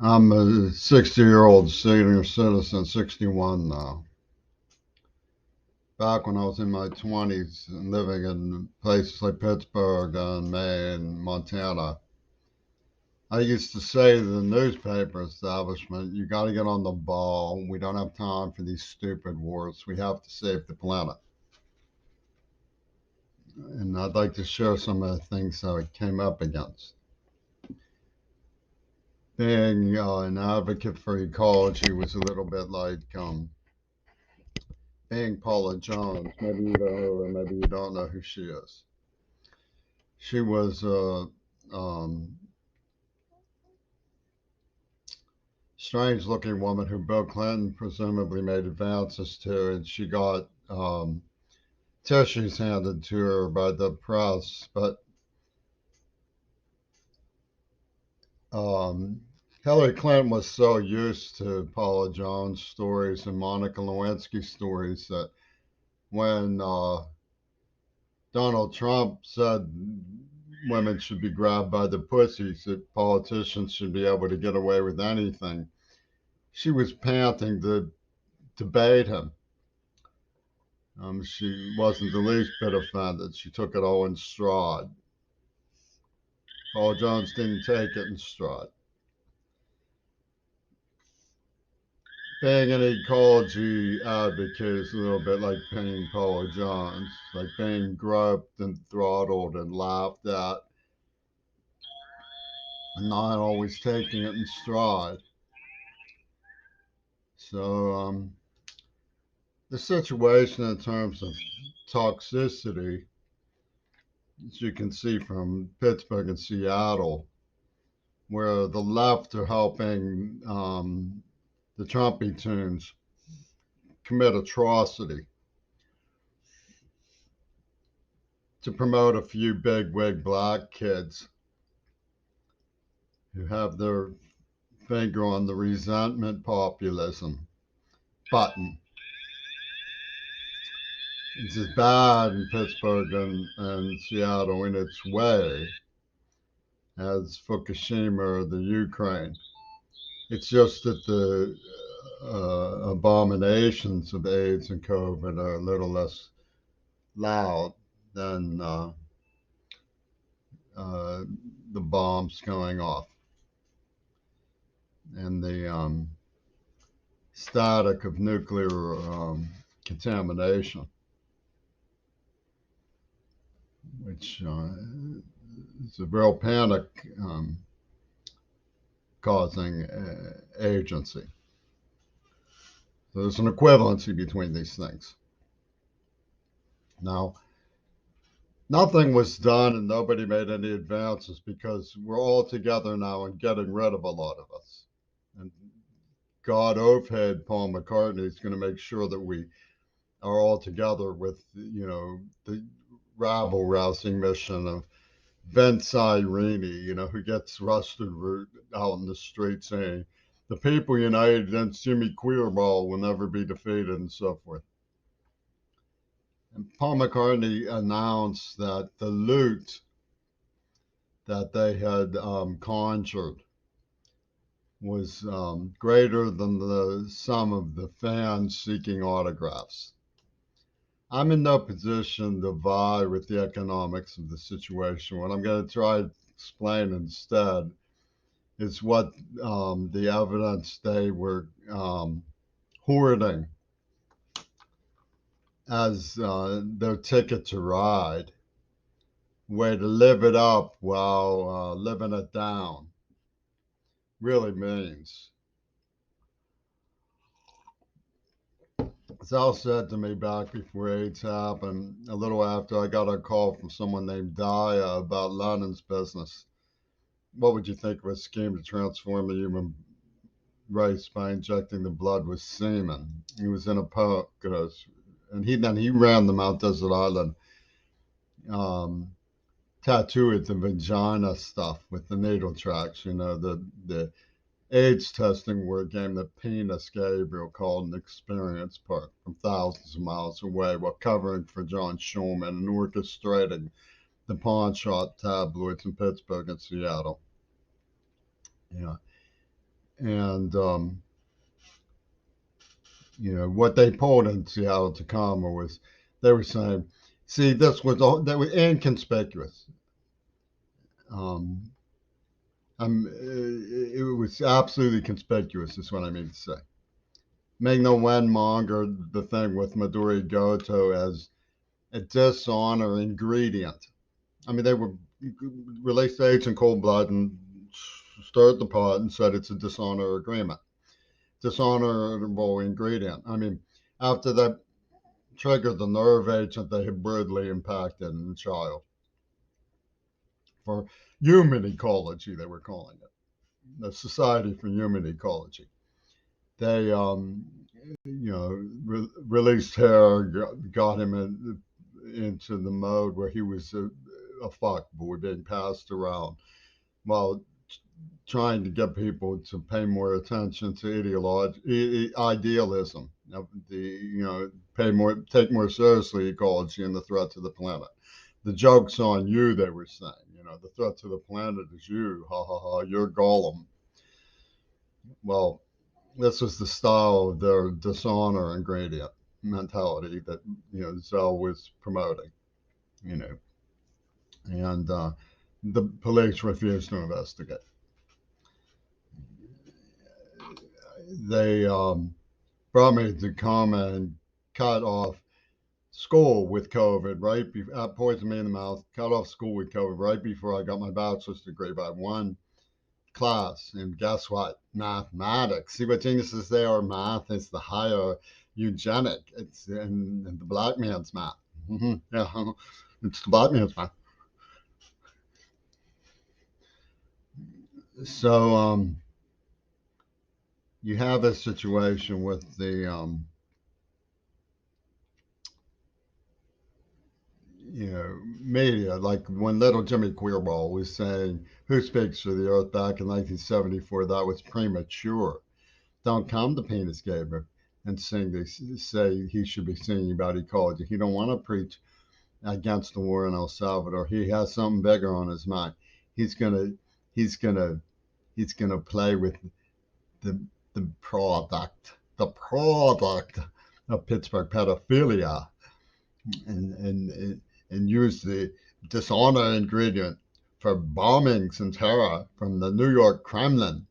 I'm a 60-year-old senior citizen, 61 now. Back when I was in my 20s and living in places like Pittsburgh and Maine, Montana, I used to say to the newspaper establishment, you got to get on the ball. We don't have time for these stupid wars. We have to save the planet. And I'd like to share some of the things that I came up against. Being an advocate for ecology was a little bit like being Paula Jones. Maybe you know her, maybe you don't know who she is. She was a strange looking woman who Bill Clinton presumably made advances to, and she got tissues handed to her by the press. But um, Hillary Clinton was so used to Paula Jones stories and Monica Lewinsky stories that when Donald Trump said women should be grabbed by the pussies, that politicians should be able to get away with anything, she was panting to debate him. She wasn't the least bit offended. She took it all in stride. Paul Jones didn't take it in stride. Being an ecology advocate is a little bit like being Paula Jones, like being groped and throttled and laughed at, and not always taking it in stride. So the situation in terms of toxicity, as you can see from Pittsburgh and Seattle, where the left are helping the Trumpy tunes commit atrocity to promote a few bigwig black kids who have their finger on the resentment populism button. It's as bad in Pittsburgh and Seattle in its way as Fukushima or the Ukraine. It's just that the abominations of AIDS and COVID are a little less loud than uh, the bombs going off and the static of nuclear contamination, which is a real panic causing agency. So there's an equivalency between these things. Now, nothing was done and nobody made any advances because we're all together now and getting rid of a lot of us. And God overhead Paul McCartney is going to make sure that we are all together with, the rabble rousing mission of Vince Irini, who gets rusted root out in the street saying, the people united against Jimmy Queerball will never be defeated and so forth. And Paul McCartney announced that the loot that they had conjured was greater than the sum of the fans seeking autographs. I'm in no position to vie with the economics of the situation. What I'm going to try to explain instead is what the evidence they were hoarding as their ticket to ride, way to live it up while living it down, really means. Sal said to me back before AIDS happened, a little after, I got a call from someone named Daya about London's business. What would you think of a scheme to transform the human race by injecting the blood with semen? He was in a poke, and he ran the Mount Desert Island tattoo at the vagina stuff with the needle tracks. The AIDS testing where a game that Penis Gabriel called an experience part from thousands of miles away while covering for John Schulman and orchestrating the pawn shop tabloids in Pittsburgh and Seattle. Yeah. And what they pulled in Seattle Tacoma was they were saying, see, this was all that was inconspicuous. Um, it was absolutely conspicuous, is what I mean to say. Migno Wen mongered the thing with Midori Goto as a dishonor ingredient. I mean, they were released H in cold blood and stirred the pot and said it's a dishonor agreement, dishonorable ingredient. I mean, after that triggered the nerve agent they had brutally impacted in the child for human ecology, they were calling it, the Society for Human Ecology. They, released hair, got him into the mode where he was a fuck boy being passed around while trying to get people to pay more attention to idealism. Take more seriously ecology and the threat to the planet. The joke's on you, they were saying. The threat to the planet is you. Ha ha ha, you're Gollum. Well, this was the style of their dishonor ingredient mentality that Zell was promoting. You know, and the police refused to investigate. They brought me to come and cut off school with COVID right before, poisoned me in the mouth, cut off school with COVID right before I got my bachelor's degree by one class. And guess what? Mathematics. See what geniuses they are? Math is the higher eugenic. It's in the black man's math. Yeah, it's the black man's math. So you have a situation with the media, like when little Jimmy Queerball was saying, "Who speaks for the earth?" back in 1974, that was premature. Don't come to Penis Gabriel and say he should be singing about ecology. He don't want to preach against the war in El Salvador. He has something bigger on his mind. He's gonna he's gonna he's gonna play with the the product of Pittsburgh pedophilia and use the dishonor ingredient for bombings and terror from the New York Kremlin,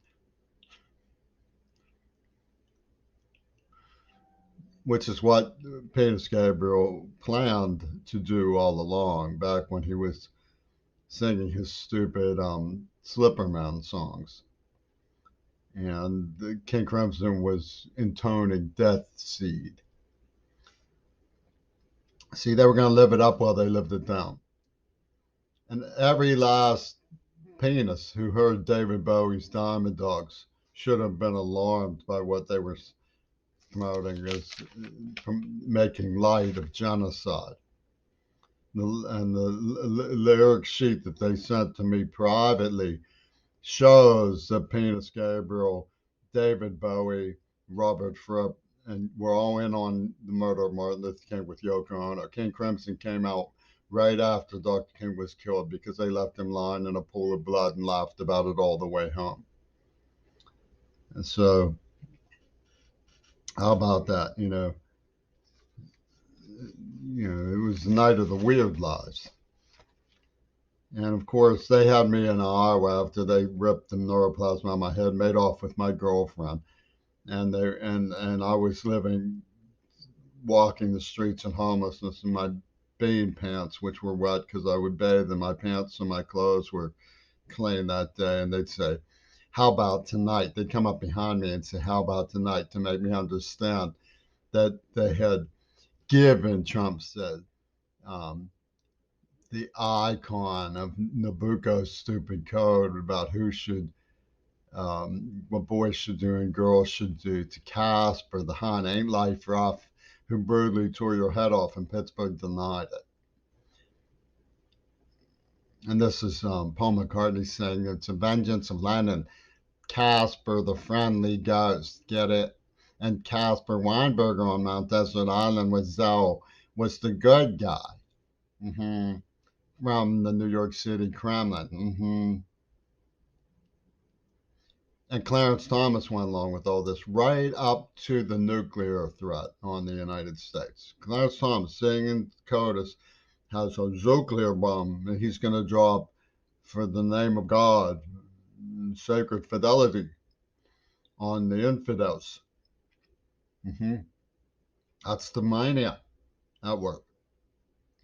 which is what Peter Gabriel planned to do all along back when he was singing his stupid Slipperman songs. And King Crimson was intoning Death Seed. See, they were going to live it up while they lived it down. And every last penis who heard David Bowie's Diamond Dogs should have been alarmed by what they were promoting as making light of genocide. And the lyric sheet that they sent to me privately shows that Penis Gabriel, David Bowie, Robert Fripp, and we're all in on the murder of Martin Luther King with Yoko Ono. King Crimson came out right after Dr. King was killed because they left him lying in a pool of blood and laughed about it all the way home. And so, how about that? It was the night of the weird lies. And of course, they had me in Iowa after they ripped the neuroplasm out of my head, made off with my girlfriend, and I was walking the streets in homelessness in my bean pants, which were wet because I would bathe in my pants, so my clothes were clean that day. And they'd say, "How about tonight?" They'd come up behind me and say, "How about tonight?" to make me understand that they had given, Trump said, um, the icon of Nabucco's stupid code about what boys should do and girls should do to Casper, the Hun, ain't life rough, who brutally tore your head off, and Pittsburgh denied it. And this is Paul McCartney saying it's a vengeance of Lenin. Casper, the friendly ghost, get it? And Casper Weinberger on Mount Desert Island with Zoe was the good guy. Mm-hmm. From the New York City Kremlin. Mm-hmm. And Clarence Thomas went along with all this right up to the nuclear threat on the United States. Clarence Thomas, sitting in CODIS, has a nuclear bomb that he's going to drop for the name of God, sacred fidelity on the infidels. hmm That's the mania at work.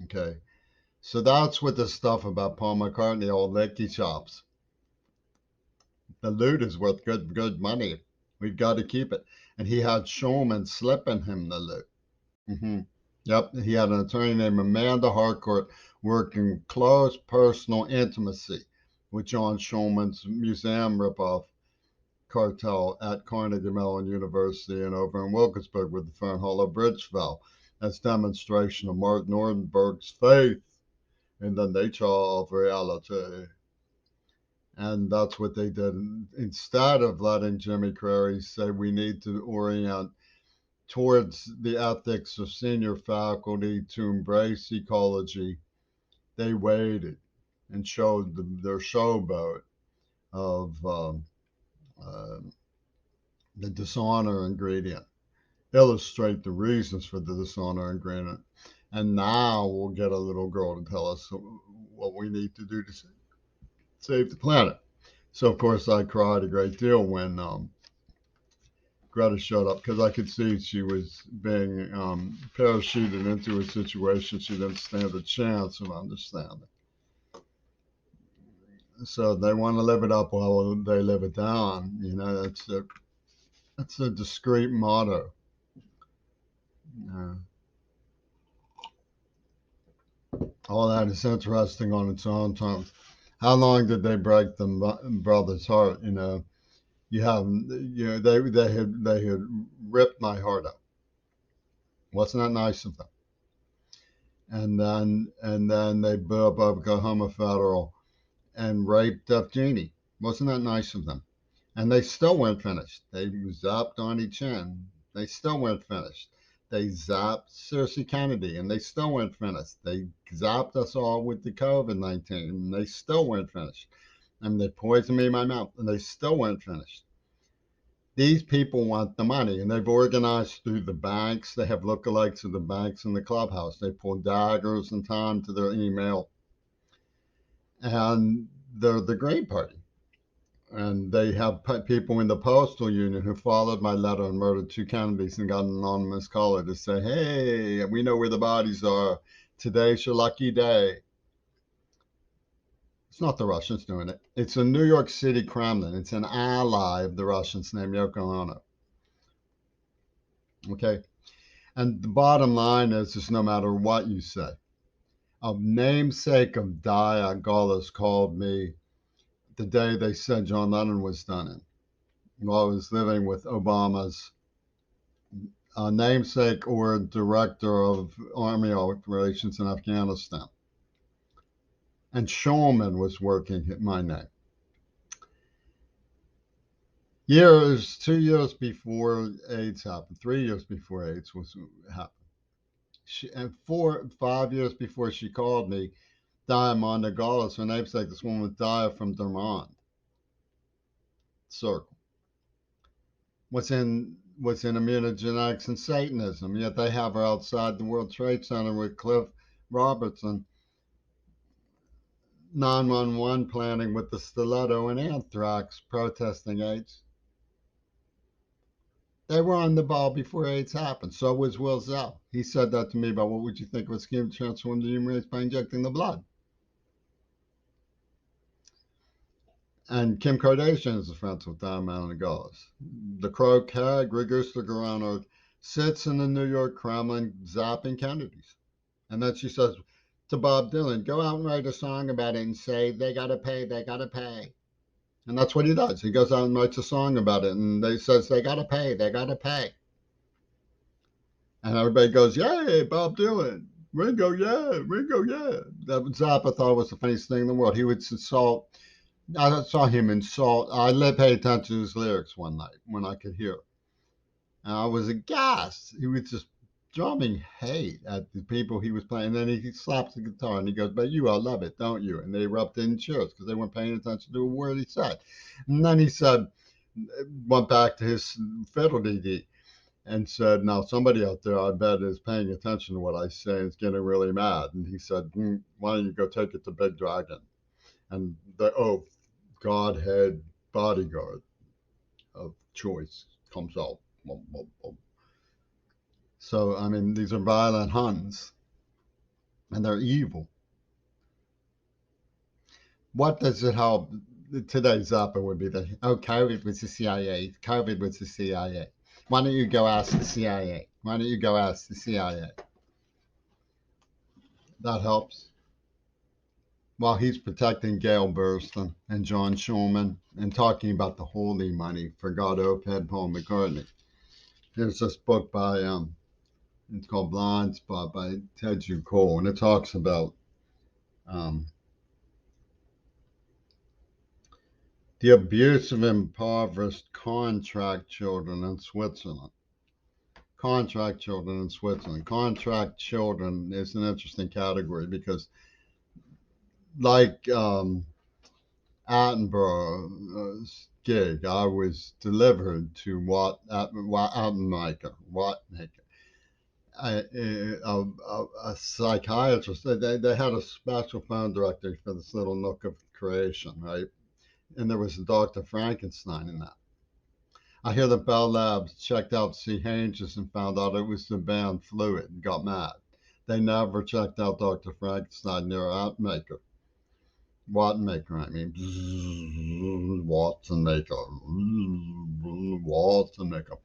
Okay. So that's what the stuff about Paul McCartney, all licky chops. The loot is worth good money. We've got to keep it. And he had Shulman slipping him the loot. hmm Yep, he had an attorney named Amanda Harcourt working close personal intimacy with John Shulman's museum ripoff cartel at Carnegie Mellon University and over in Wilkinsburg with the Fernholler Bridge fell as demonstration of Martin Ordenberg's faith in the nature of reality. And that's what they did. Instead of letting Jimmy Carrere say we need to orient towards the ethics of senior faculty to embrace ecology, they waited and showed their showboat of uh, the dishonor ingredient, illustrate the reasons for the dishonor ingredient. And now we'll get a little girl to tell us what we need to do to save the planet. So, of course, I cried a great deal when Greta showed up because I could see she was being parachuted into a situation she didn't stand a chance of understanding. So they want to live it up while they live it down. You know, that's a discreet motto. Uh, all that is interesting on its own terms. How long did they break the brother's heart? You know, they had ripped my heart out. Wasn't that nice of them? And then they blew up Oklahoma Federal and raped Deaf Genie. Wasn't that nice of them? And they still weren't finished. They zapped Donnie Chin. They still weren't finished. They zapped Cersei Kennedy, and they still weren't finished. They zapped us all with the COVID-19, and they still weren't finished. And they poisoned me in my mouth, and they still weren't finished. These people want the money, and they've organized through the banks. They have lookalikes of the banks in the clubhouse. They pull daggers and time to their email, and they're the Green Party. And they have people in the postal union who followed my letter and murdered two Kennedys and got an anonymous caller to say, hey, we know where the bodies are. Today's your lucky day. It's not the Russians doing it. It's a New York City Kremlin. It's an ally of the Russians named Yoko Ono. Okay? And the bottom line is no matter what you say, a namesake of Dia Gullis called me the day they said John Lennon was done in, while I was living with Obama's namesake or director of Army operations in Afghanistan. And Shulman was working at my name. 2 years before AIDS happened, 3 years before AIDS happened. And 5 years before she called me, Diamanda Gullis, her namesake, this woman was Dia from Dermond Circle. What's in immunogenetics and Satanism, yet they have her outside the World Trade Center with Cliff Robertson 911 planning with the stiletto and anthrax protesting AIDS. They were on the ball before AIDS happened. So was Will Zell. He said that to me about what would you think of a scheme to transform the human race by injecting the blood. And Kim Kardashian is friends with Diamanda Gullis. The croquet, Gregusta Garano, sits in the New York Kremlin zapping Kennedys. And then she says to Bob Dylan, go out and write a song about it and say, they got to pay, they got to pay. And that's what he does. He goes out and writes a song about it, and they says, they got to pay, they got to pay. And everybody goes, yay, Bob Dylan. Ringo, yeah, Ringo, yeah. That Zappa thought was the funniest thing in the world. He would insult. I saw him insult. I paid attention to his lyrics one night when I could hear it. And I was aghast. He was just drumming hate at the people he was playing. And then he slaps the guitar and he goes, but you all love it, don't you? And they erupted in cheers because they weren't paying attention to a word he said. And then he said, went back to his federal DD and said, now somebody out there, I bet, is paying attention to what I say and is getting really mad. And he said, why don't you go take it to Big Dragon? And the Godhead bodyguard of choice comes out. So, I mean, these are violent Huns, and they're evil. What does it help? Today's Zappa would be COVID was the CIA. COVID was the CIA. Why don't you go ask the CIA? Why don't you go ask the CIA? That helps. While he's protecting Gail Burston and John Schulman and talking about the holy money for God Oped Paul McCartney. There's this book by it's called Blind Spot by Teju Cole, and it talks about the abuse of impoverished contract children in Switzerland. Contract children in Switzerland. Contract children is an interesting category because, like Attenborough's gig, I was delivered to Wattenmaker, a psychiatrist. They had a special phone directory for this little nook of creation, right? And there was a Dr. Frankenstein in that. I hear that Bell Labs checked out C. Hanges and found out it was the band Fluid and got mad. They never checked out Dr. Frankenstein near Wattenmaker, I mean. Wattenmaker.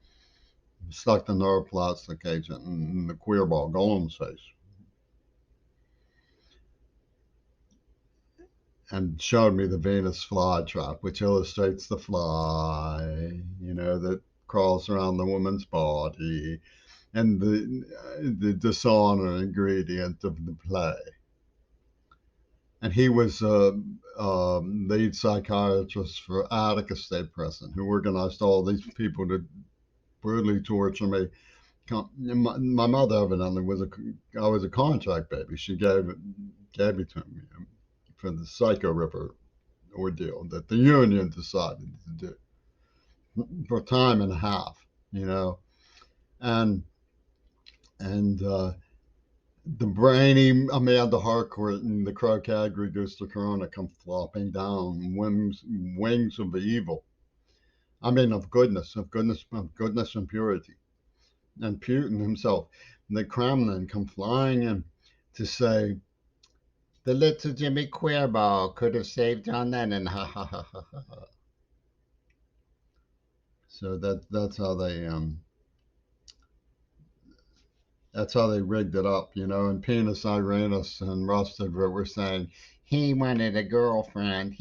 Stuck the neuroplastic agent in the queer ball Golem's face. And showed me the Venus flytrap, which illustrates the fly, that crawls around the woman's body, and the dishonor ingredient of the play. And he was a lead psychiatrist for Attica State Prison, who organized all these people to brutally torture me. My mother evidently I was a contract baby. She gave me to me for the Psycho Ripper ordeal that the union decided to do for time and a half, and the brainy Amanda Harcourt and the Croquet Augusta Corona come flopping down, wings of evil. I mean, of goodness and purity. And Putin himself, the Kremlin, come flying in to say, the little Jimmy Queerball could have saved John Lennon. Ha ha ha ha ha. So that's how they rigged it up, and Penis Irenaeus and Rusted were saying, he wanted a girlfriend.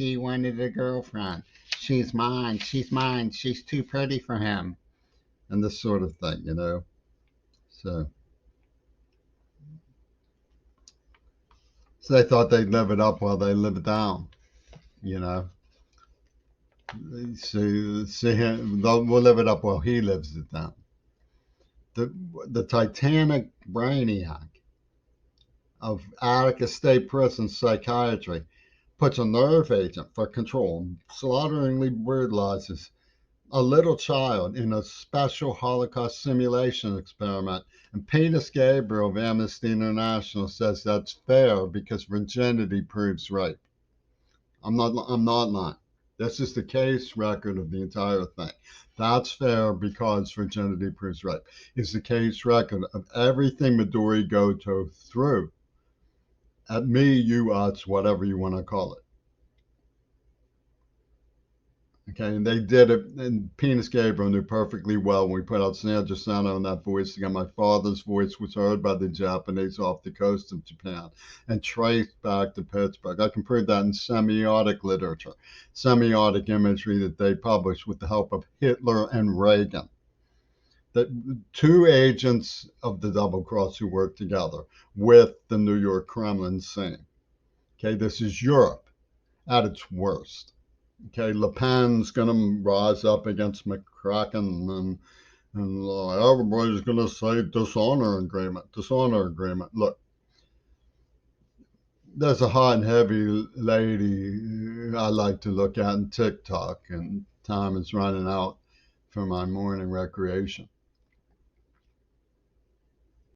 She's mine. She's too pretty for him. And this sort of thing, So they thought they'd live it up while they live it down, See him, we'll live it up while he lives it down. The Titanic brainiac of Attica State Prison psychiatry puts a nerve agent for control, slaughteringly brutalizes a little child in a special Holocaust simulation experiment. And Penis Gabriel of Amnesty International says that's fair because virginity proves rape. I'm not lying. This is the case record of the entire thing. That's fair because virginity proves rape. It's the case record of everything Midori Goto threw at me, you, us, whatever you want to call it. Okay, and they did it, and Penis Gabriel knew perfectly well when we put out San Giussano and that voice again. My father's voice was heard by the Japanese off the coast of Japan and traced back to Pittsburgh. I can prove that in semiotic literature, semiotic imagery that they published with the help of Hitler and Reagan. That two agents of the double cross who worked together with the New York Kremlin saying, okay, this is Europe at its worst. Okay, Le Pen's going to rise up against McCracken, and everybody's going to say dishonor agreement. Look, there's a hot and heavy lady I like to look at on TikTok, and time is running out for my morning recreation.